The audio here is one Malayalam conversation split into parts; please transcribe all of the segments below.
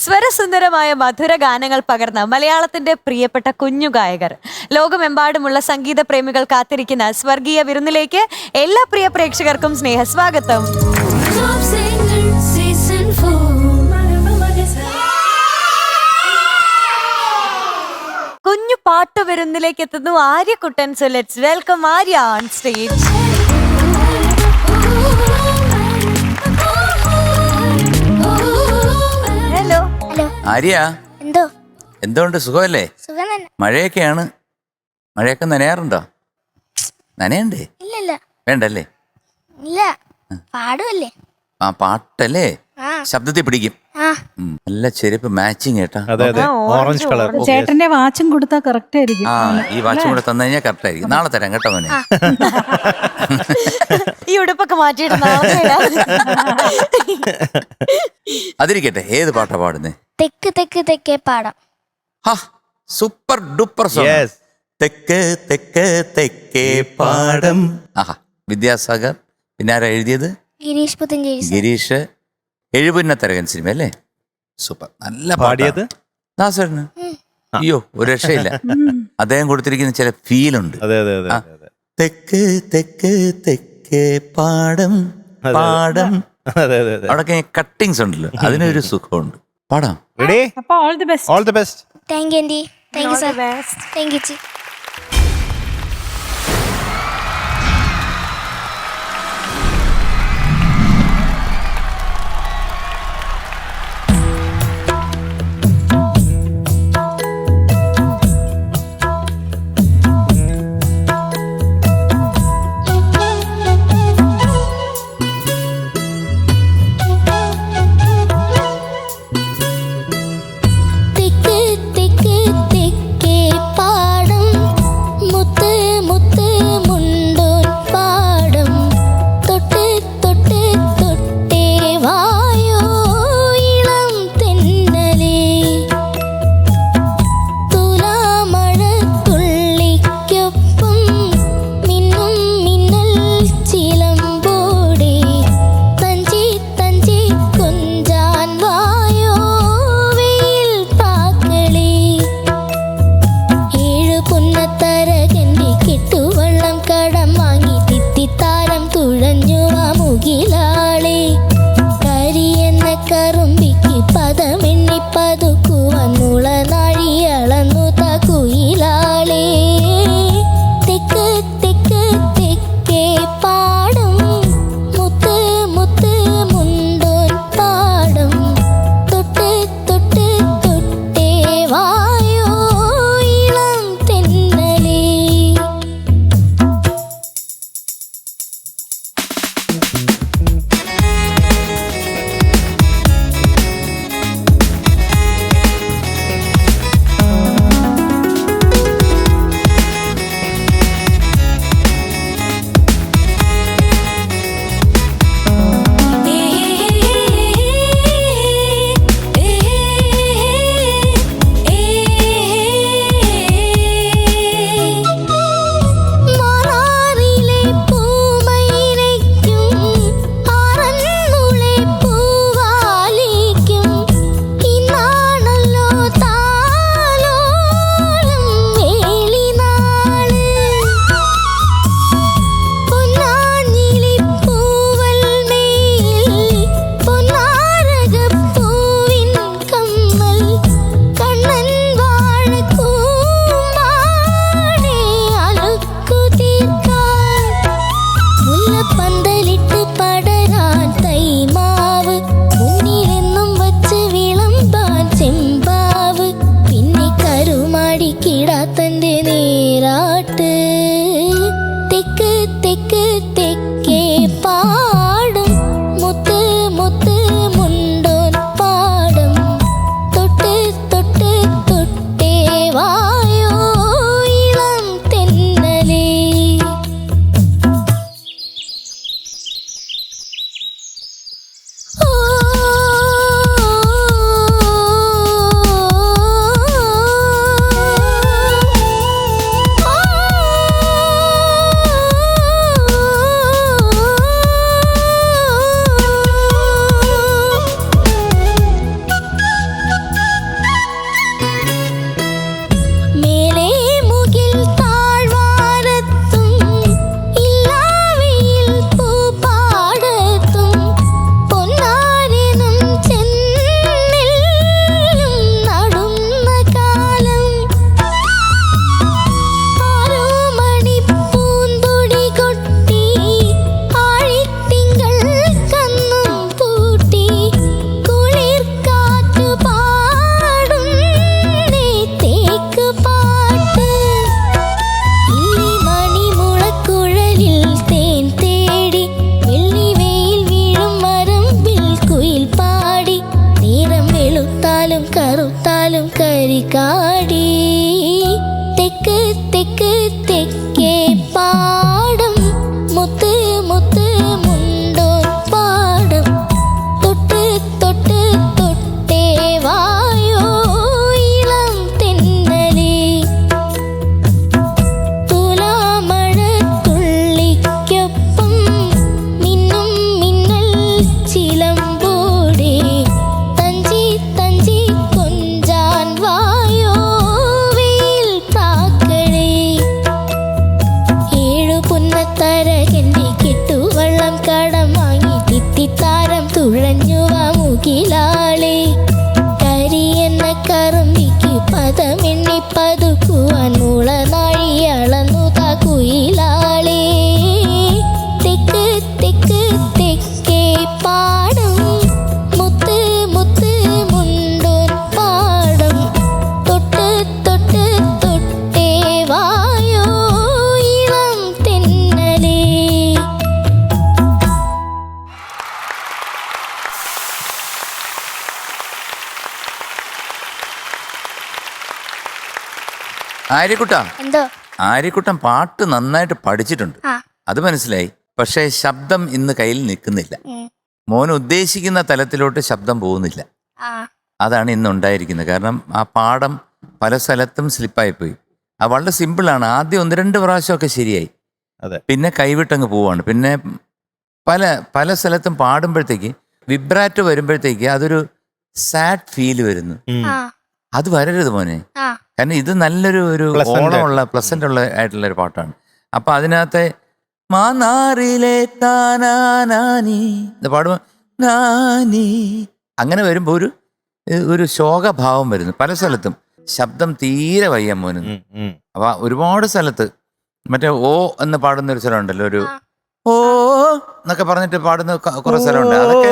സ്വരസുന്ദരമായ മധുര ഗാനങ്ങൾ പകർന്ന മലയാളത്തിന്റെ പ്രിയപ്പെട്ട കുഞ്ഞു ഗായകർ. ലോകമെമ്പാടുമുള്ള സംഗീത പ്രേമികൾ കാത്തിരിക്കുന്ന സ്വർഗീയ വിരുന്നിലേക്ക് എല്ലാ പ്രിയ പ്രേക്ഷകർക്കും സ്നേഹസ്വാഗതം. കുഞ്ഞു പാട്ട് വിരുന്നിലേക്ക് എത്തുന്നു Aryakuttan. So let's welcome Arya on stage. Hello. Hello Arya, എന്തോ എന്തുകൊണ്ട് സുഖമല്ലേ? സുഖം തന്നെ. മഴയൊക്കെയാണ്. മഴയൊക്കെ നനയാറുണ്ടോ? നനയണ്ടേ? ഇല്ലല്ല വേണ്ടല്ലേ? ഇല്ല പാടുമല്ലേ. ആ പാട്ടല്ലേ ആ ശബ്ദത്തിൽ പിടിക്കും. ആ നല്ല ചെരുപ്പ് മാച്ചിങ് കേട്ടാ. അതെ അതെ, ഓറഞ്ച് കളർ. ചേട്ടന്റെ വാച്ചും കൊടുത്താൽ കറക്റ്റ് ആയിരിക്കും. ആ ഈ വാച്ചും കൂടെ തന്നു കഴിഞ്ഞാൽ കറക്റ്റ് ആയിരിക്കും. നാളെ തരാം കേട്ടോ മോനെ. ഈ ഉടുപ്പൊക്കെ മാറ്റിയിട്ട് അതിരിക്കട്ടെ, ഏത് പാട്ടാ പാടുന്നേ? തെക്ക് തെക്ക് തെക്കേ പാടാം. Super duper song. Yes. തെക്ക് തെക്ക് തെക്കേ പാടം. ആഹാ, വിദ്യാസാഗർ. പിന്നെ ആരാ എഴുതിയത്? ഗിരീഷ് പുത്തഞ്ചേരി sir. ഗിരീഷ്. എഴുപുന്നത്തരകൻ സിനിമ അല്ലേ? സൂപ്പർ, നല്ല പാടിയത് ദാസേട്ടന്. അയ്യോ, ഒരു രക്ഷയില്ല. അദ്ദേഹം കൊടുത്തിരിക്കുന്ന ചില ഫീലുണ്ട്. അതെ അതെ അതെ അതെ തെക്ക് തെക്ക് തെക്കേ പാടം പാടം. അതെ അതെ അതെ. അവിടെ കട്ടിങ്സ് ഉണ്ടല്ലോ, അതിനൊരു സുഖമുണ്ട്. പാടാം. റെഡി? അപ്പൊ all the best. All the best. Thank you aunty. Thank you sir. Thank you ചി. തെക്ക് തെക്ക് തെക്കേ പാടം വരികാടി തെക്ക് തെക്ക് തെക്കേ പാടം മുത്ത് മുത്ത് മുണ്ടോർ പാടം തൊട്ട് തൊട്ട് തൊട്ടേ വായോ ഇളം തെന്നലേ തുലാമഴത്തുള്ളിക്കൊപ്പം മിന്നും മിന്നൽ ചിലമ്പോടെ തഞ്ചി തഞ്ചി കൊഞ്ചാൻ വായോ വെയിൽ പ്രാക്കളേ ഏഴു പുന്നത്തരകന്റെ കെട്ടുവള്ളം കടം വാങ്ങി തിത്തിത്താരം തുഴഞ്ഞുവാ മുകിലാളെ കരിയെന്ന കറുമ്പിക്ക് പദമെണ്ണി പതുക്കുവാൻ മുളനാഴി അളന്നു താക്കുയിലാളെ തെക്ക് തെക്ക് തെക്കേ പാടം മുത്ത് മുത്ത് മുണ്ടോർ പാടം തൊട്ട് തൊട്ട് തൊട്ടേ വായോ ഇളം തെന്നലേ. ആര്യക്കുട്ട, എന്തോ ആര്യക്കുട്ടൻ പാട്ട് നന്നായിട്ട് പഠിച്ചിട്ടുണ്ട്, ആ അത് മനസ്സിലായി. പക്ഷേ ശബ്ദം ഇന്ന് കയ്യിൽ നിൽക്കുന്നില്ല. ഉം. മോൻ ഉദ്ദേശിക്കുന്ന തലത്തിലോട്ട് ശബ്ദം പോകുന്നില്ല. ആ അതാണ് ഇന്ന് ഉണ്ടായിരിക്കുന്നത്. കാരണം ആ പാഠം പല സ്ഥലത്തും സ്ലിപ്പായിപ്പോയി. അത് വളരെ സിമ്പിളാണ്. ആദ്യം 1-2 പ്രാവശ്യമൊക്കെ ശരിയായി, അതെ. പിന്നെ കൈവിട്ടങ്ങ് പോവാണ്. പിന്നെ പല പല സ്ഥലത്തും പാടുമ്പോഴത്തേക്ക് വിബ്രാറ്റോ വരുമ്പോഴത്തേക്ക് അതൊരു സാഡ് ഫീൽ വരുന്നു. ആ അത് വരരുത് മോനെ. ആ കാരണം ഇത് നല്ലൊരു Pleasant ഓണമുള്ള പ്ലസന്റ് ഉള്ള ആയിട്ടുള്ള ഒരു പാട്ടാണ്. അപ്പൊ അതിനകത്തെ മാനാറിലെ താനാനി ഇത് പാടുമ്പോ നാനി അങ്ങനെ വരുമ്പോ ഒരു ശോകഭാവം വരുന്നു. പല സ്ഥലത്തും ശബ്ദം തീരെ വയ്യ മോന്. അപ്പൊ ഒരുപാട് സ്ഥലത്ത് മറ്റേ ഓ എന്ന് പാടുന്ന ഒരു സ്ഥലം ഉണ്ടല്ലോ, ഒരു ഓ എന്നൊക്കെ പറഞ്ഞിട്ട് പാടുന്ന കുറെ സ്ഥലമുണ്ട്. അതൊക്കെ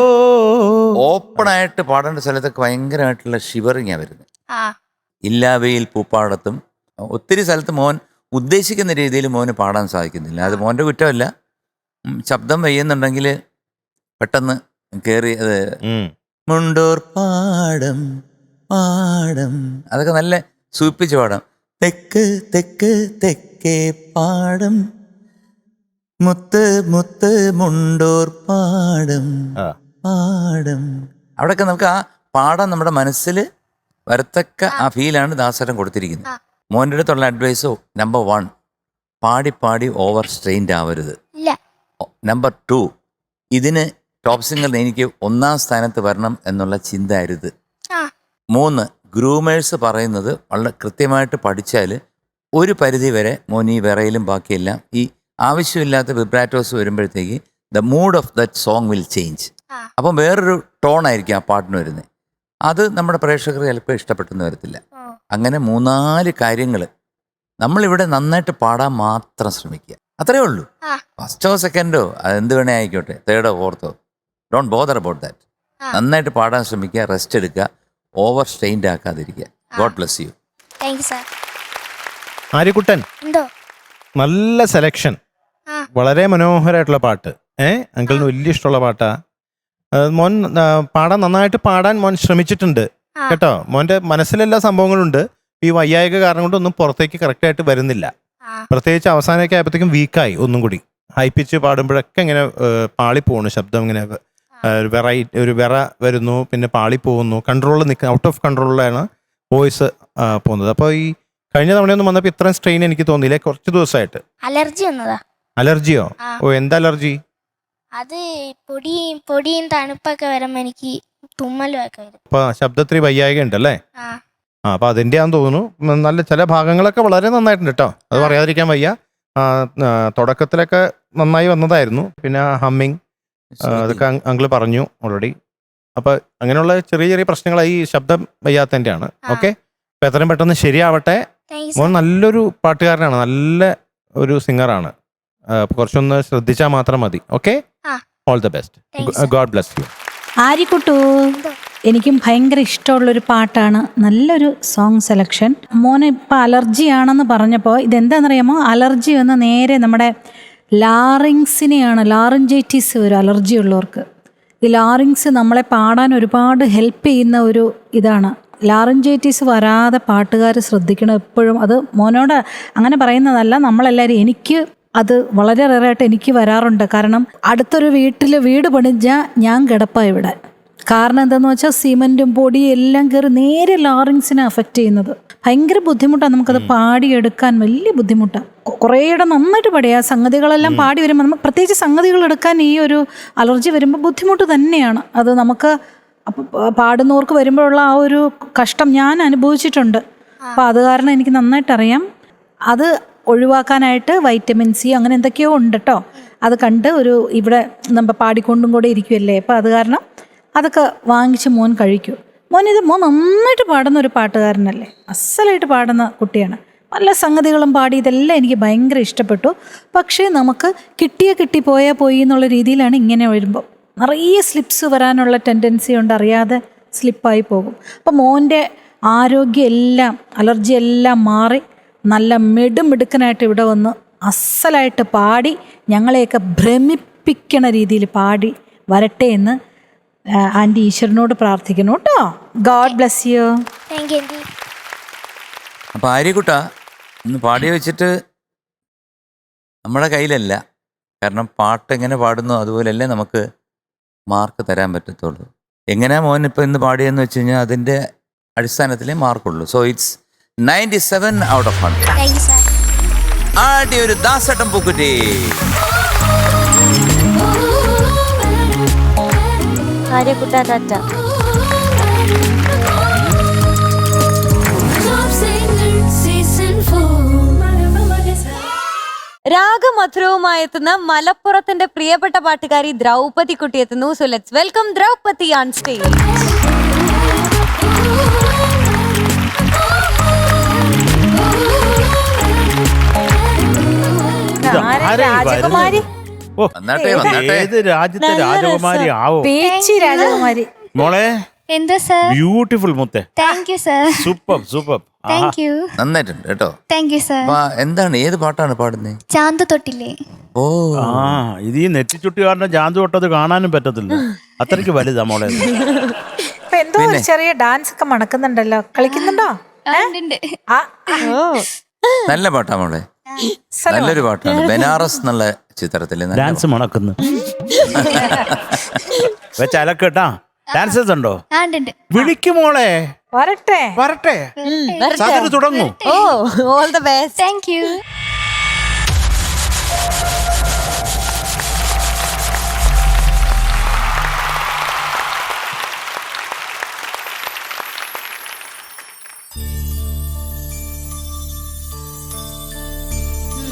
ഓപ്പൺ ആയിട്ട് പാടേണ്ട സ്ഥലത്തൊക്കെ ഭയങ്കരമായിട്ടുള്ള ഷിവറിങ്ങാ വരുന്നത്. ആ ഇല്ലാവയിൽ പൂപ്പാടത്തും ഒത്തിരി സ്ഥലത്ത് മോൻ ഉദ്ദേശിക്കുന്ന രീതിയിൽ മോന് പാടാൻ സാധിക്കുന്നില്ല. അത് മോൻ്റെ കുറ്റമല്ല. ശബ്ദം വയ്യുന്നുണ്ടെങ്കിൽ പെട്ടെന്ന് കയറി അത് മുണ്ടോർ പാടം പാടം അതൊക്കെ നല്ല സൂപ്പിച്ച് പാടാം. തെക്ക് തെക്ക് തെക്കേ പാടം മുത്ത് മുത്ത് മുണ്ടോർ പാടം പാടം അവിടെയൊക്കെ നമുക്ക് ആ പാടം നമ്മുടെ മനസ്സിൽ വരത്തക്ക ആ ഫീലാണ് ദാസരൻ കൊടുത്തിരിക്കുന്നത്. മോൻ്റെ അടുത്തുള്ള അഡ്വൈസ് നമ്പർ 1, പാടി പാടി ഓവർ സ്ട്രെയിൻഡ് ആവരുത്. ഇല്ല നമ്പർ 2, ഇതിന് ടോപ്പ് സിംഗറിൽ എനിക്ക് 1ാം സ്ഥാനത്ത് വരണം എന്നുള്ള ചിന്ത അരുത്. ആ 3, ഗ്രൂമേഴ്സ് പറയുന്നത് വളരെ കൃത്യമായിട്ട് പഠിച്ചാൽ ഒരു പരിധി വരെ മോൻ ഈ വിറയിലും ബാക്കിയെല്ലാം ഈ ആവശ്യമില്ലാത്ത വിബ്രാറ്റോസ് വരുമ്പോഴത്തേക്ക് the mood off that song will change. അപ്പം വേറൊരു ടോണായിരിക്കും ആ പാട്ടിന് വരുന്നത്. അത് നമ്മുടെ പ്രേക്ഷകർ ചിലപ്പോൾ ഇഷ്ടപ്പെട്ടെന്ന് വരത്തില്ല. അങ്ങനെ 3-4 കാര്യങ്ങൾ നമ്മളിവിടെ നന്നായിട്ട് പാടാൻ മാത്രം ശ്രമിക്കുക. അത്രേ ഉള്ളൂ. ഫസ്റ്റോ സെക്കൻഡോ അതെന്ത് വേണേ ആയിക്കോട്ടെ, 3rd-ഓ 4th-ഓ, ഡോണ്ട് ബോദർ അബൌട്ട് ദാറ്റ്. നന്നായിട്ട് പാടാൻ ശ്രമിക്കുക, റെസ്റ്റ് എടുക്കുക, ഓവർ സ്ട്രെയിൻഡ് ആക്കാതിരിക്കുക. God bless you. Thank you sir. Aryakuttan, എന്തോ നല്ല സെലക്ഷൻ, വളരെ മനോഹരമായിട്ടുള്ള പാട്ട്. അങ്കിളിന് വലിയ ഇഷ്ടമുള്ള പാട്ടാ. മോൻ പാടാൻ നന്നായിട്ട് പാടാൻ മോൻ ശ്രമിച്ചിട്ടുണ്ട് കേട്ടോ. മോൻ്റെ മനസ്സിലെല്ലാ സംഭവങ്ങളുണ്ട്. ഈ വയ്യായിക കാരണം കൊണ്ടൊന്നും പുറത്തേക്ക് കറക്റ്റായിട്ട് വരുന്നില്ല. പ്രത്യേകിച്ച് അവസാനമൊക്കെ ആയപ്പോഴത്തേക്കും വീക്കായി. ഒന്നും കൂടി ഹൈ പിച്ച് പാടുമ്പോഴൊക്കെ ഇങ്ങനെ പാളിപ്പോണു ശബ്ദം. ഇങ്ങനെ ഒരു വിറ വരുന്നു, പിന്നെ പാളിപ്പോകുന്നു, കൺട്രോളിൽ നിൽക്കുന്ന ഔട്ട് ഓഫ് കൺട്രോളിലാണ് വോയിസ് പോകുന്നത്. അപ്പോൾ ഈ കഴിഞ്ഞ തവണയൊന്നും വന്നപ്പോൾ ഇത്രയും സ്ട്രെയിൻ എനിക്ക് തോന്നിയില്ലേ കുറച്ച് ദിവസമായിട്ട്. അലർജി വന്നതാ. അലർജിയോ? ഓ, എന്താ അലർജി? അത് പൊടിയും തണുപ്പൊക്കെ വരുമ്പോ എനിക്ക് തുമ്മലും ഒക്കെ വരും. അപ്പൊ ശബ്ദത്തിൽ വയ്യായിക ഉണ്ടല്ലേ? അപ്പൊ അതിന്റെ ആണെന്ന് തോന്നുന്നു. നല്ല ചില ഭാഗങ്ങളൊക്കെ വളരെ നന്നായിട്ടുണ്ട് കേട്ടോ, അത് പറയാതിരിക്കാൻ വയ്യ. തുടക്കത്തിലൊക്കെ നന്നായി വന്നതായിരുന്നു. പിന്നെ ഹമ്മിങ് അതൊക്കെ അങ്കിള് പറഞ്ഞു ഓൾറെഡി. അപ്പൊ അങ്ങനെയുള്ള ചെറിയ ചെറിയ പ്രശ്നങ്ങളായി ഈ ശബ്ദം വയ്യാത്തതിന്റെ ആണ്. ഓക്കെ, അപ്പൊ എത്രയും പെട്ടെന്ന് ശരിയാവട്ടെ. മോൻ നല്ലൊരു പാട്ടുകാരനാണ്, നല്ല ഒരു സിംഗറാണ്. കുറച്ചൊന്ന് ശ്രദ്ധിച്ചാൽ മാത്രം മതി. Okay, all the best. God bless you. Aryakuttu, എനിക്കും ഭയങ്കര ഇഷ്ടമുള്ളൊരു പാട്ടാണ്. നല്ലൊരു സോങ് സെലക്ഷൻ. മോന് ഇപ്പം അലർജി ആണെന്ന് പറഞ്ഞപ്പോൾ ഇതെന്താണെന്നറിയാമോ? അലർജി വന്ന് നേരെ നമ്മുടെ ലാറിങ്സിനെയാണ്, ലാറിഞ്ചൈറ്റിസ് വരും അലർജി ഉള്ളവർക്ക്. ഈ ലാറിങ്സ് നമ്മളെ പാടാൻ ഒരുപാട് ഹെൽപ്പ് ചെയ്യുന്ന ഒരു ഇതാണ് ലാറിഞ്ചൈറ്റിസ് വരാതെ പാട്ടുകാർ ശ്രദ്ധിക്കണം എപ്പോഴും. അത് മോനോട് അങ്ങനെ പറയുന്നതല്ല, നമ്മളെല്ലാവരും, എനിക്ക് അത് വളരെ റെയറായിട്ട് എനിക്ക് വരാറുണ്ട്. കാരണം അടുത്തൊരു വീട് പണിഞ്ഞാൽ ഞാൻ കിടപ്പാണ് ഇവിടെ. കാരണം എന്താണെന്ന് വെച്ചാൽ സിമെൻറ്റും പൊടിയും എല്ലാം കയറി നേരെ ലാറിങ്സിനെ അഫക്റ്റ് ചെയ്യുന്നത്. ഭയങ്കര ബുദ്ധിമുട്ടാണ്, നമുക്കത് പാടിയെടുക്കാൻ വലിയ ബുദ്ധിമുട്ടാണ്. കുറേയിടെ നന്നായിട്ട് പാടി ആ സംഗതികളെല്ലാം പാടി വരുമ്പോൾ നമുക്ക് പ്രത്യേകിച്ച് സംഗതികൾ എടുക്കാൻ ഈ ഒരു അലർജി വരുമ്പോൾ ബുദ്ധിമുട്ട് തന്നെയാണ്. അത് നമുക്ക് പാടുന്നവർക്ക് വരുമ്പോഴുള്ള ആ ഒരു കഷ്ടം ഞാൻ അനുഭവിച്ചിട്ടുണ്ട്. അപ്പോൾ അത് കാരണം എനിക്ക് നന്നായിട്ട് അറിയാം. അത് ഒഴിവാക്കാനായിട്ട് വൈറ്റമിൻ സി അങ്ങനെ എന്തൊക്കെയോ ഉണ്ട് കേട്ടോ. അത് കണ്ട് ഇവിടെ നമ്മൾ പാടിക്കൊണ്ടും കൂടെ ഇരിക്കുമല്ലേ, അപ്പോൾ അത് കാരണം അതൊക്കെ വാങ്ങിച്ച് മോൻ കഴിക്കൂ. മോൻ നന്നായിട്ട് പാടുന്ന ഒരു പാട്ടുകാരനല്ലേ, അസലായിട്ട് പാടുന്ന കുട്ടിയാണ്. പല സംഗതികളും പാടി, ഇതെല്ലാം എനിക്ക് ഭയങ്കര ഇഷ്ടപ്പെട്ടു. പക്ഷേ നമുക്ക് കിട്ടിപ്പോയാൽ പോയി എന്നുള്ള രീതിയിലാണ് ഇങ്ങനെ വരുമ്പോൾ നിറയെ സ്ലിപ്സ് വരാനുള്ള ടെൻഡൻസി ഉണ്ട്, അറിയാതെ സ്ലിപ്പായി പോകും. അപ്പം മോൻ്റെ ആരോഗ്യം എല്ലാം അലർജി എല്ലാം മാറി നല്ല മിടുക്കനായിട്ട് ഇവിടെ വന്ന് അസലായിട്ട് പാടി ഞങ്ങളെയൊക്കെ ഭ്രമിപ്പിക്കണ രീതിയിൽ പാടി വരട്ടെ എന്ന് ആൻറ്റി ഈശ്വരനോട് പ്രാർത്ഥിക്കണം കേട്ടോ. God bless you. Thank you aunty. അപ്പം ആര്യക്കുട്ട ഇന്ന് പാടി വെച്ചിട്ട് നമ്മുടെ കയ്യിലല്ല, കാരണം പാട്ട് എങ്ങനെ പാടുന്നു അതുപോലെയല്ലേ നമുക്ക് മാർക്ക് തരാൻ പറ്റത്തുള്ളൂ. എങ്ങനെയാ മോൻ ഇപ്പം ഇന്ന് പാടിയെന്ന് വെച്ച് കഴിഞ്ഞാൽ അതിൻ്റെ അടിസ്ഥാനത്തിലേ മാർക്കുള്ളൂ. So it's 97 out of 100. Thank you sir. ആടി ഒരു ദാസട്ടം പൂക്കുറ്റി. ആര്യക്കുട്ട ടാറ്റ. രാഗമധുരവുമായി എത്തുന്ന മലപ്പുറത്തിന്റെ പ്രിയപ്പെട്ട പാട്ടുകാരി ദ്രൗപദി കുട്ടി എത്തുന്നു. So let's welcome Draupadi on stage. രാജകുമാരി, ഏത് രാജ്യത്തെ രാജകുമാരി ആവോ? പേച്ചി രാജകുമാരി. മോളെ എന്താ സാർ? ബ്യൂട്ടിഫുൾ മുത്തേ. Thank you sir. Super. Thank you. നന്നായിട്ടുണ്ട് കേട്ടോ. Thank you sir. എന്താണ്, ഏത് പാട്ടാണ് പാടുന്നത്? ചാന്ത് തൊട്ടില്ലേ? ഓ ഇത് ഈ നെറ്റിച്ചുട്ടിക്കാരന്റെ ജാന്ത് തൊട്ടത് കാണാനും പറ്റത്തില്ല, അത്രയ്ക്ക് വലുതാ മോളെ. എന്തോ ഒരു ചെറിയ ഡാൻസ് ഒക്കെ മണക്കുന്നുണ്ടല്ലോ, കളിക്കുന്നുണ്ടോ? നല്ല പാട്ടാ മോളെ, നല്ലൊരു പാട്ടാണ്. ബനാറസ് എന്നുള്ള ചിത്രത്തില് ഡാൻസ് മണക്കുന്നു. വെച്ചലക്കട്ടാ. ഡാൻസേഴ്സ് ഉണ്ടോ? വിളിക്കും മോളെ. വരട്ടെ തുടങ്ങൂ. Oh all the best. Thank you.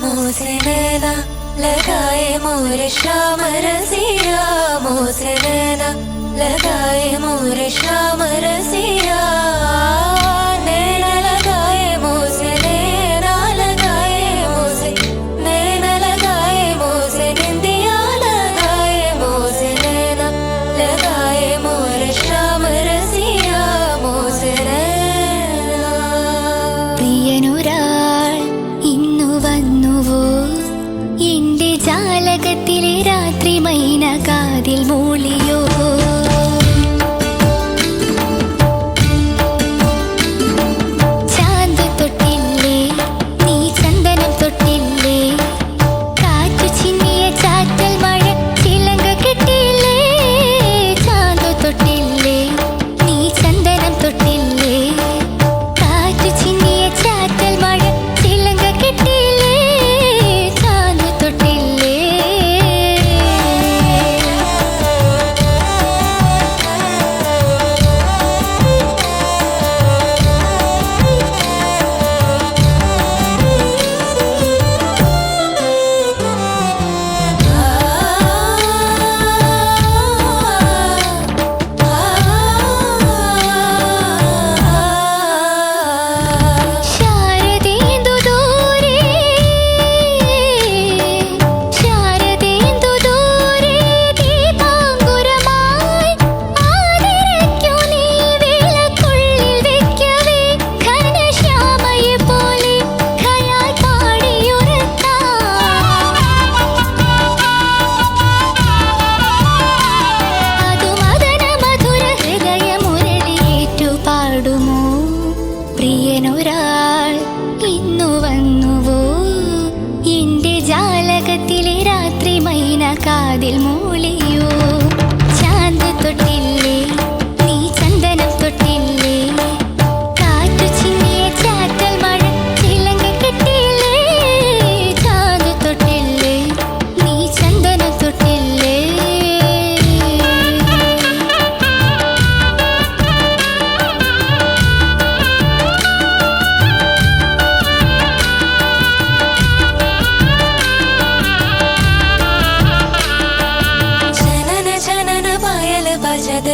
मोसे नैना लगाए मोरे श्याम रसिया, मोसे नैना लगाए मोरे श्याम रसिया, नैना लगाए मोसे, नैना लगाए मोसे, नैना लगाए मोसे, निंदिया लगाए मोसे, नैना लगाए मोरे श्याम रसिया, मोसे नैना. പ്രിയനുരാൾ ഇന്നു വന്നുവോ എന്റെ ജാലകത്തിലെ രാത്രി മൈന കാതിൽ മൂളിയോ, പാടുമോ പ്രിയനൊരാൾ ഇന്നു വന്നുവോ എന്റെ ജാലകത്തിലെ രാത്രി മൈന കാതിൽ മൂളിയോ ചാന്ത് തൊട്ടില്ലേ നീ ചന്ദനം തൊട്ടില്ലേ കാറ്റു ചിന്നിയ ചാറ്റൽ മഴ ചിലങ്ക കെട്ടില്ലേ ചാന്ത് തൊട്ടില്ലേ നീ ചന്ദനം തൊട്ടില്ലേ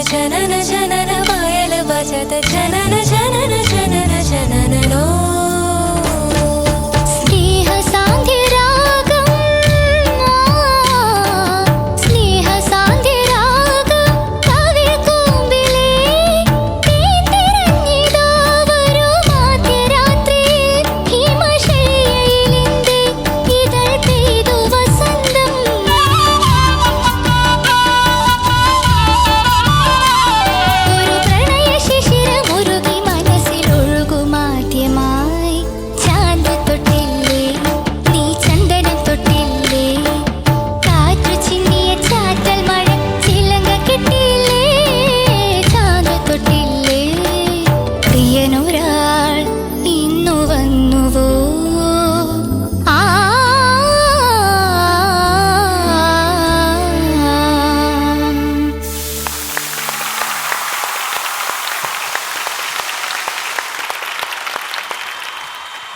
जनन जनन पायल बजत जनन जनन जनन जननो स्नेह सान्ध्य रागम स्नेह सान्ध्य रागम कविल कोम्बिले तेंतिरഞ്ഞിതാ വരൂ മധ്യരാത്രി ഹിമശയ്യയിലിന്റെ ഇതൾ പെയ്തു വസന്തം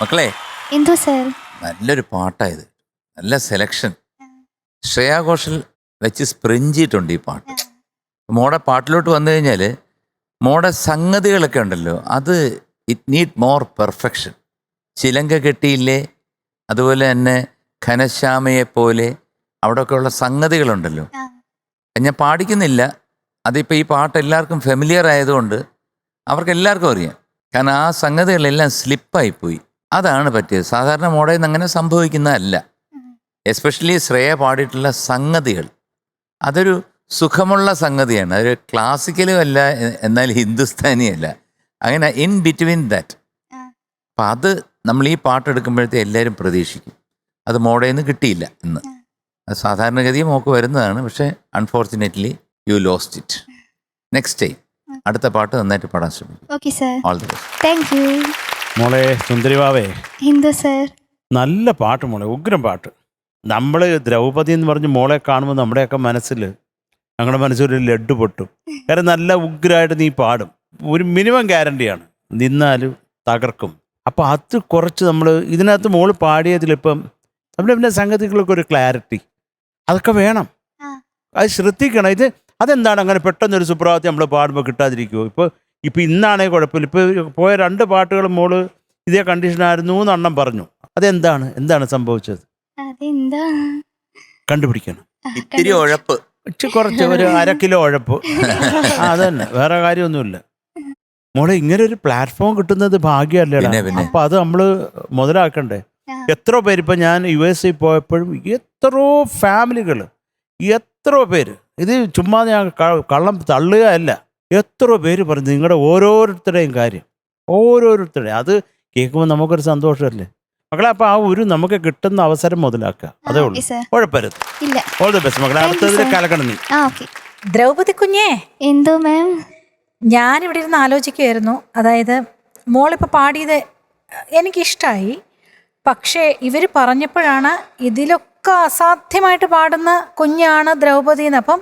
മക്കളെ എന്തോ സർ? നല്ലൊരു പാട്ടായത്, നല്ല സെലക്ഷൻ. ശ്രേയാ ഘോഷൽ വെച്ച് സ്പ്രിഞ്ചിട്ടുണ്ട് ഈ പാട്ട്. മോടെ പാട്ടിലോട്ട് വന്നു കഴിഞ്ഞാൽ മോടെ സംഗതികളൊക്കെ ഉണ്ടല്ലോ, അത് ഇറ്റ് നീഡ് മോർ പെർഫെക്ഷൻ. ചിലങ്ക കെട്ടിയില്ലേ, അതുപോലെ തന്നെ ഘനശ്യാമയെ പോലെ അവിടെയൊക്കെയുള്ള സംഗതികളുണ്ടല്ലോ. ഞാൻ പാടിക്കുന്നില്ല, അതിപ്പോൾ ഈ പാട്ട് എല്ലാവർക്കും ഫെമിലിയർ ആയതുകൊണ്ട് അവർക്ക് എല്ലാവർക്കും അറിയാം. കാരണം ആ സംഗതികളെല്ലാം സ്ലിപ്പായിപ്പോയി. അതാണ് പറ്റിയത്. സാധാരണ മോഡയിൽ നിന്ന് അങ്ങനെ സംഭവിക്കുന്നതല്ല. എസ്പെഷ്യലി ശ്രേയ പാടിയിട്ടുള്ള സംഗതികൾ അതൊരു സുഖമുള്ള സംഗതിയാണ്. അതൊരു ക്ലാസിക്കലും അല്ല, എന്നാൽ ഹിന്ദുസ്ഥാനിയല്ല, അങ്ങനെ ഇൻ ബിറ്റ്വീൻ ദാറ്റ്. അപ്പം അത് നമ്മൾ ഈ പാട്ടെടുക്കുമ്പോഴത്തെ എല്ലാവരും പ്രതീക്ഷിക്കും. അത് മോഡയിൽ നിന്ന് കിട്ടിയില്ല ഇന്ന്. അത് സാധാരണഗതി മോക്ക് വരുന്നതാണ്, പക്ഷേ unfortunately you lost it. Next time അടുത്ത പാട്ട് നന്നായിട്ട് പാടാൻ ശ്രമിക്കും. Okay sir. All the best. Thank U. മോളെ സുന്ദരിവാവേ, എന്തോ സർ? നല്ല പാട്ട് മോളെ, ഉഗ്രം പാട്ട്. നമ്മൾ ദ്രൗപദി എന്ന് പറഞ്ഞ് മോളെ കാണുമ്പോൾ നമ്മുടെയൊക്കെ മനസ്സിൽ, ഞങ്ങളുടെ മനസ്സിലൊരു ലഡ്ഡു പൊട്ടും. കാരണം നല്ല ഉഗ്രമായിട്ട് നീ പാടും, ഒരു മിനിമം ഗ്യാരണ്ടിയാണ്, നിന്നാലും തകർക്കും. അപ്പം അത് കുറച്ച് നമ്മൾ ഇതിനകത്ത് മോള് പാടിയതിലിപ്പം നമ്മുടെ പിന്നെ സംഗതികൾക്ക് ഒരു ക്ലാരിറ്റി അതൊക്കെ വേണം, അത് ശ്രദ്ധിക്കണം. ഇത് അതെന്താണ് അങ്ങനെ പെട്ടെന്നൊരു സുപ്രഭാതം നമ്മൾ പാടുമ്പോൾ കിട്ടാതിരിക്കുമോ? ഇപ്പോൾ ഇന്നാണെങ്കിൽ കുഴപ്പമില്ല. ഇപ്പോൾ പോയ 2 പാട്ടുകളും മോള് ഇതേ കണ്ടീഷനായിരുന്നു എന്നെണ്ണം പറഞ്ഞു. എന്താണ് സംഭവിച്ചത്? അതെന്താ കണ്ടുപിടിക്കണം. ഇത്തിരി ഉഴപ്പ്, കുറച്ച് ഒരു 1/2 കിലോ ഉഴപ്പ്, അത് തന്നെ, വേറെ കാര്യമൊന്നുമില്ല. മോളെ ഇങ്ങനെ ഒരു പ്ലാറ്റ്ഫോം കിട്ടുന്നത് ഭാഗ്യമല്ലേടാ. അപ്പൊ അത് നമ്മള് മുതലാക്കണ്ടേ. എത്ര പേര്, ഇപ്പൊ ഞാൻ USA പോയപ്പോഴും എത്രയോ ഫാമിലികൾ, എത്രയോ പേര്, ഇത് ചുമ്മാ ഞാൻ കള്ളം തള്ളുകയല്ല, എത്രയോ പേര് പറഞ്ഞു നിങ്ങളുടെ ഓരോരുത്തരുടെയും കാര്യം, ഓരോരുത്തരുടെയും. അത് കേൾക്കുമ്പോൾ നമുക്കൊരു സന്തോഷമല്ലേ മക്കളെ. അപ്പൊ ആ ഒരു നമുക്ക് കിട്ടുന്ന അവസരം മുതലാക്കുക, അതേ ഉള്ളൂ, കുഴപ്പരുത്. ഓൾ ദി ബെസ്റ്റ് മക്കളെ. അടുത്തതിൽ കലക്കണം നീ. ദ്രൗപദി കുഞ്ഞേ. എന്തോ മാം? ഞാനിവിടെ ഇരുന്ന് ആലോചിക്കുമായിരുന്നു. അതായത് മോളിപ്പോൾ പാടിയത് എനിക്കിഷ്ടമായി, പക്ഷേ ഇവർ പറഞ്ഞപ്പോഴാണ് ഇതിലൊക്കെ അസാധ്യമായിട്ട് പാടുന്ന കുഞ്ഞാണ് ദ്രൗപദി എന്ന്. അപ്പം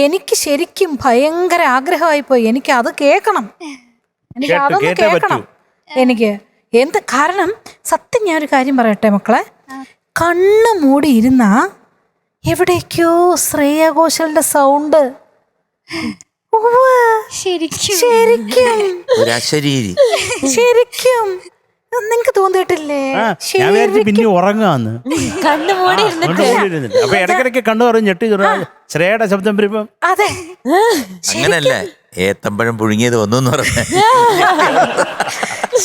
എനിക്ക് ശരിക്കും ഭയങ്കര ആഗ്രഹമായിപ്പോയി, എനിക്ക് അത് കേൾക്കണം, എനിക്ക് അതൊന്ന് കേൾക്കണം. എനിക്ക് കാരണം സത്യം ഞാനൊരു കാര്യം പറയട്ടെ മക്കളെ, കണ്ണ് മൂടി ഇരുന്ന എവിടേക്കോ ശ്രേയ ഘോഷലിന്റെ സൗണ്ട് ശരിക്കും നിങ്ങക്ക് തോന്നിയിട്ടില്ലേ? പിന്നെ ഉറങ്ങാന്ന് കണ്ണുമൂടി ഇരുന്നിട്ട് അപ്പൊ ഇടയ്ക്കിടയ്ക്ക് കണ്ണു പറഞ്ഞു ഞെട്ടി ശ്രേയയുടെ ശബ്ദം വരുമ്പോ. അതെ, അങ്ങനല്ല, ഏത്തമ്പഴം പുഴുങ്ങിയത് ഒന്നു പറഞ്ഞ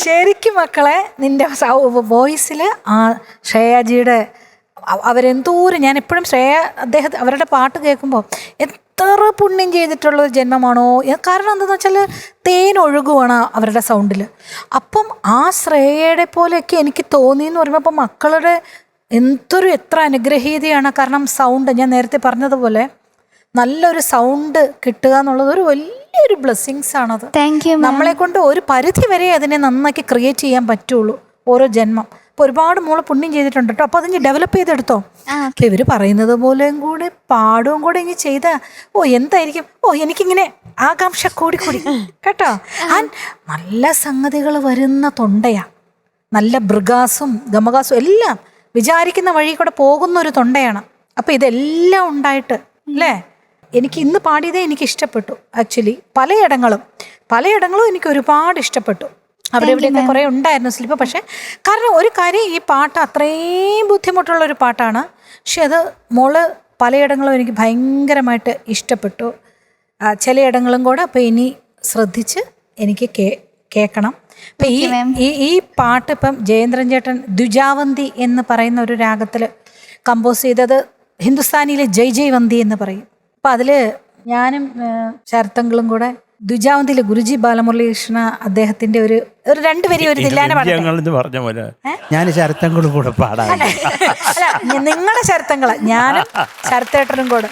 ശരിക്കും മക്കളെ നിന്റെ വോയിസില് ആ ശ്രേയാജിയുടെ അവരെന്തോരം, ഞാൻ എപ്പോഴും അവരുടെ പാട്ട് കേൾക്കുമ്പോൾ എത്ര പുണ്യം ചെയ്തിട്ടുള്ള ഒരു ജന്മമാണോ. കാരണം എന്താണെന്ന് വെച്ചാൽ തേൻ ഒഴുകുവാണ് അവരുടെ സൗണ്ടിൽ. അപ്പം ആ ശ്രേയയുടെ പോലെയൊക്കെ എനിക്ക് തോന്നി എന്ന് പറയുമ്പോൾ അപ്പം മക്കളുടെ എത്ര അനുഗ്രഹീതയാണ്. കാരണം സൗണ്ട് ഞാൻ നേരത്തെ പറഞ്ഞതുപോലെ നല്ലൊരു സൗണ്ട് കിട്ടുക എന്നുള്ളത് ഒരു വലിയൊരു ബ്ലെസ്സിങ്സ് ആണത്. Thank you. നമ്മളെ കൊണ്ട് ഒരു പരിധി വരെ അതിനെ നന്നാക്കി ക്രിയേറ്റ് ചെയ്യാൻ പറ്റുള്ളൂ ഓരോ ജന്മം. അപ്പോൾ ഒരുപാട് മോള് പുണ്യം ചെയ്തിട്ടുണ്ട് കേട്ടോ. അപ്പോൾ അതിന് ഡെവലപ്പ് ചെയ്തെടുത്തോ. അപ്പോൾ ഇവർ പറയുന്നത് പോലെയും കൂടെ പാടും കൂടെ ഇനി ചെയ്ത എന്തായിരിക്കും. എനിക്കിങ്ങനെ ആകാംക്ഷ കൂടി കേട്ടോ. നല്ല സംഗതികൾ വരുന്ന തൊണ്ടയാ. നല്ല മൃഗാസും ഗമകാസും എല്ലാം വിചാരിക്കുന്ന വഴി കൂടെ പോകുന്ന ഒരു തൊണ്ടയാണ്. അപ്പോൾ ഇതെല്ലാം ഉണ്ടായിട്ട് അല്ലേ. എനിക്ക് ഇന്ന് പാടിയതേ എനിക്ക് ഇഷ്ടപ്പെട്ടു. ആക്ച്വലി പലയിടങ്ങളും എനിക്ക് ഒരുപാട് ഇഷ്ടപ്പെട്ടു. അവിടെ ഇവിടെയൊക്കെ കുറേ ഉണ്ടായിരുന്നു സ്ലിപ്പ്. പക്ഷെ കാരണം ഒരു കാര്യം, ഈ പാട്ട് അത്രയും ബുദ്ധിമുട്ടുള്ള ഒരു പാട്ടാണ്. പക്ഷെ അത് മോള് പലയിടങ്ങളും എനിക്ക് ഭയങ്കരമായിട്ട് ഇഷ്ടപ്പെട്ടു. ചിലയിടങ്ങളും കൂടെ അപ്പോൾ ഇനി ശ്രദ്ധിച്ച് എനിക്ക് കേൾക്കണം. അപ്പം ഈ പാട്ട് ഇപ്പം ജയേന്ദ്രൻ ചേട്ടൻ ദ്വിജാവന്തി എന്ന് പറയുന്ന ഒരു രാഗത്തിൽ കമ്പോസ് ചെയ്തത് ഹിന്ദുസ്ഥാനിയിലെ ജയ് ജയ് വന്തി എന്ന് പറയും. അപ്പം അതിൽ ഞാനും ശരത്തങ്കളും കൂടെ ദ്വിജാവന്തിയിലെ ഗുരുജി ബാലമുരളീകൃഷ്ണ അദ്ദേഹത്തിന്റെ ഒരു 2 വരി ഒരു തില്ലാന പറഞ്ഞ പോലെ ഞാൻ ശരത്തങ്ങളും കൂടെ പാടാം. അല്ല, നിങ്ങളുടെ ശരത്തങ്ങള് ഞാനും ശരത്തേട്ടനും കൂടെ.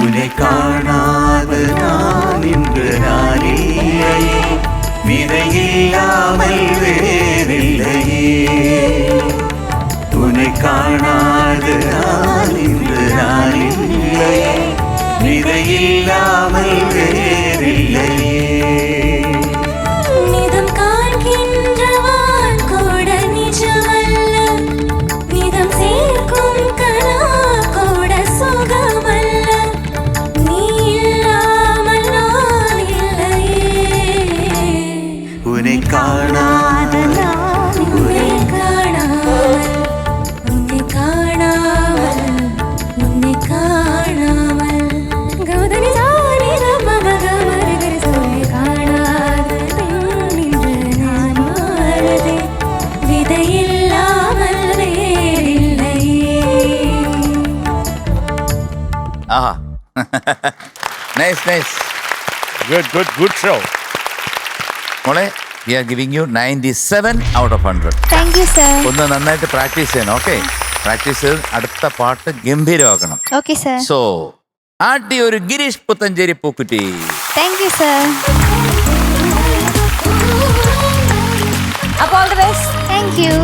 உன்னை காணாது நான் இன்று நானில்லையே, விதையில்லாமல் வேறில்லையே. உன்னை காணாது நான் இன்று நானில்லையே, விதையில்லாமல் வேறில்லையே. நிதம் காண்கின்றவான் கூட நிஜமல்ல, நிதம் சேர்க்கும் கனா கூட சுகமல்ல, நீ இல்லாமல் நான் இல்லையே. உன்னை காணாது நான் உன்னை காணாமல், உன்னை காணாமல், உன்னை காணாமல். கௌதமி சாரி ரமமகமரகரி சோய் காணாது நின்று நான் வாழதே, விதையில்லாமல் வேறில்லையே. ആഹാ നൈസ് ഗുഡ് ഷോ മോളെ. We are giving you 97 out of 100. Thank you sir. ഒന്ന് നന്നായിട്ട് പ്രാക്ടീസ് ചെയ്യണം. ഓക്കെ, പ്രാക്ടീസ് ചെയ്ത് അടുത്ത പാട്ട് ഗംഭീരമാക്കണം. Okay sir. സോ ആട്ടി ഒരു ഗിരീഷ് പുത്തഞ്ചേരി പൂക്കുറ്റി. Thank you sir. അപ്പോൾ all the best. Thank you.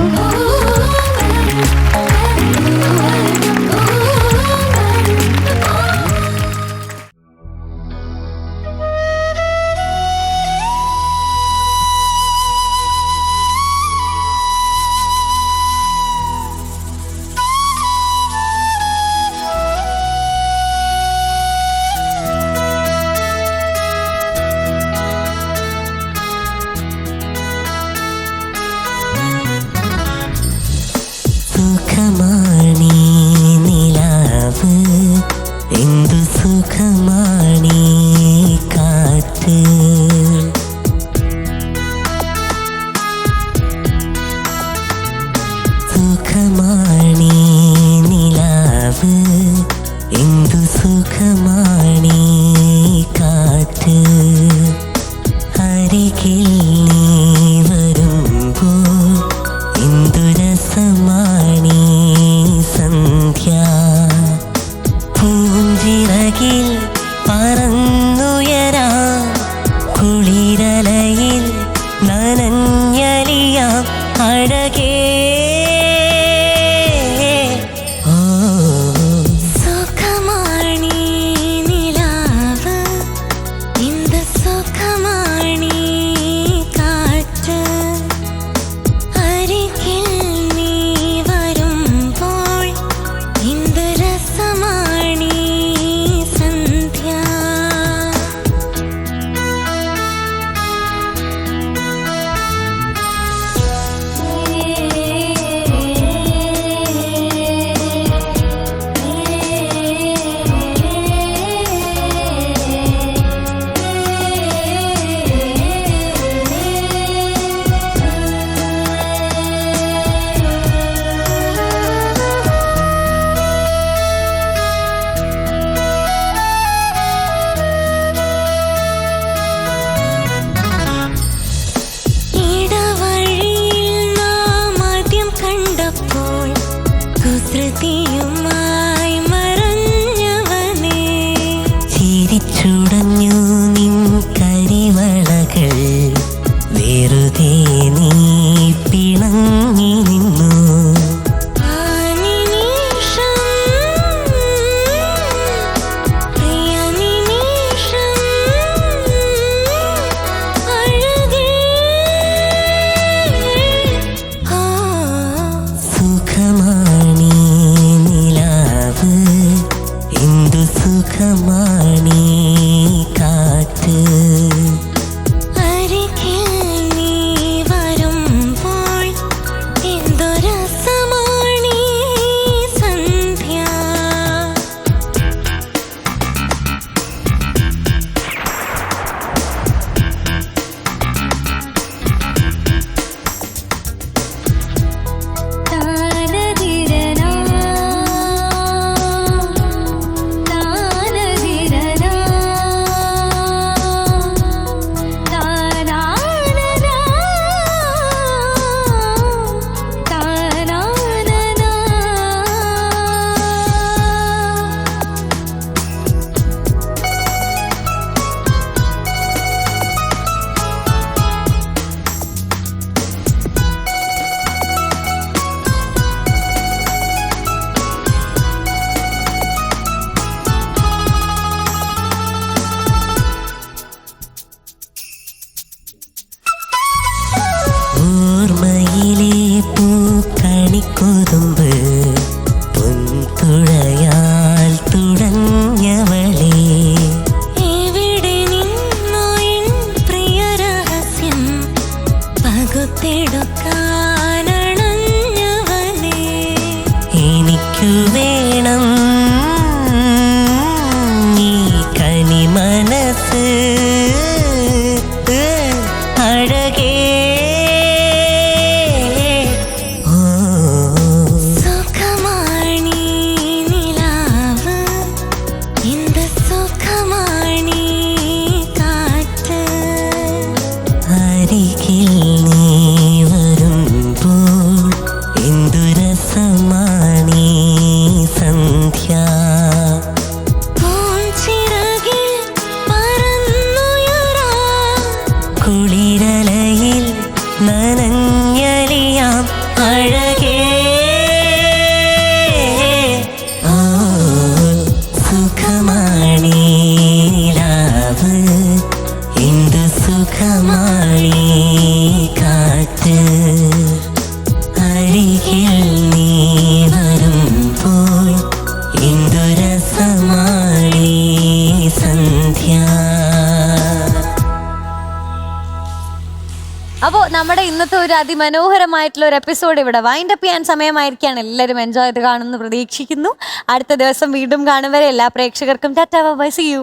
സുഖമാണീ നിലാവ്, എന്തു സുഖമാണീ കാറ്റ്. സുഖമാണീ നിലാവ്, എന്തു സുഖമാണീ കാറ്റ്. അരികിൽ നീ വരുമ്പോൾ എന്തു രസമാണീ സന്ധ്യ. ദത്തെടുക്കാനണഞ്ഞവനേ എനിക്കു വേണം നീ കനി മനസ്സ് അഴകേ ഓ സുഖമാണീ നിലാവ് എന്ത് സുഖമാണീ കാറ്റ് അരികിൽ നീ വരുമ്പോൾ എന്തു രസമാണീ സന്ധ്യ പൂഞ്ചിറകിൽ പറന്നുയരാം കുളിരലയിൽ നനഞ്ഞലിയാം അഴകേ ഓ സുഖമാണീ നിലാവ് എന്തു സുഖമാണീ കാറ്റ് അരികിൽ നീ വരുമ്പോൾ എന്തു രസമാണീ സന്ധ്യ. അപ്പോൾ നമ്മുടെ ഇന്നത്തെ ഒരു അതിമനോഹരമായിട്ടുള്ള ഒരു എപ്പിസോഡ് ഇവിടെ വൈൻഡ് അപ്പ് ചെയ്യാൻ സമയമായിരിക്കുകയാണ്. എല്ലാവരും എൻജോയ് ചെയ്ത് കാണുമെന്ന് പ്രതീക്ഷിക്കുന്നു. അടുത്ത ദിവസം വീണ്ടും കാണും വരെ എല്ലാ പ്രേക്ഷകർക്കും ടാറ്റാ ബൈ, സീ യു.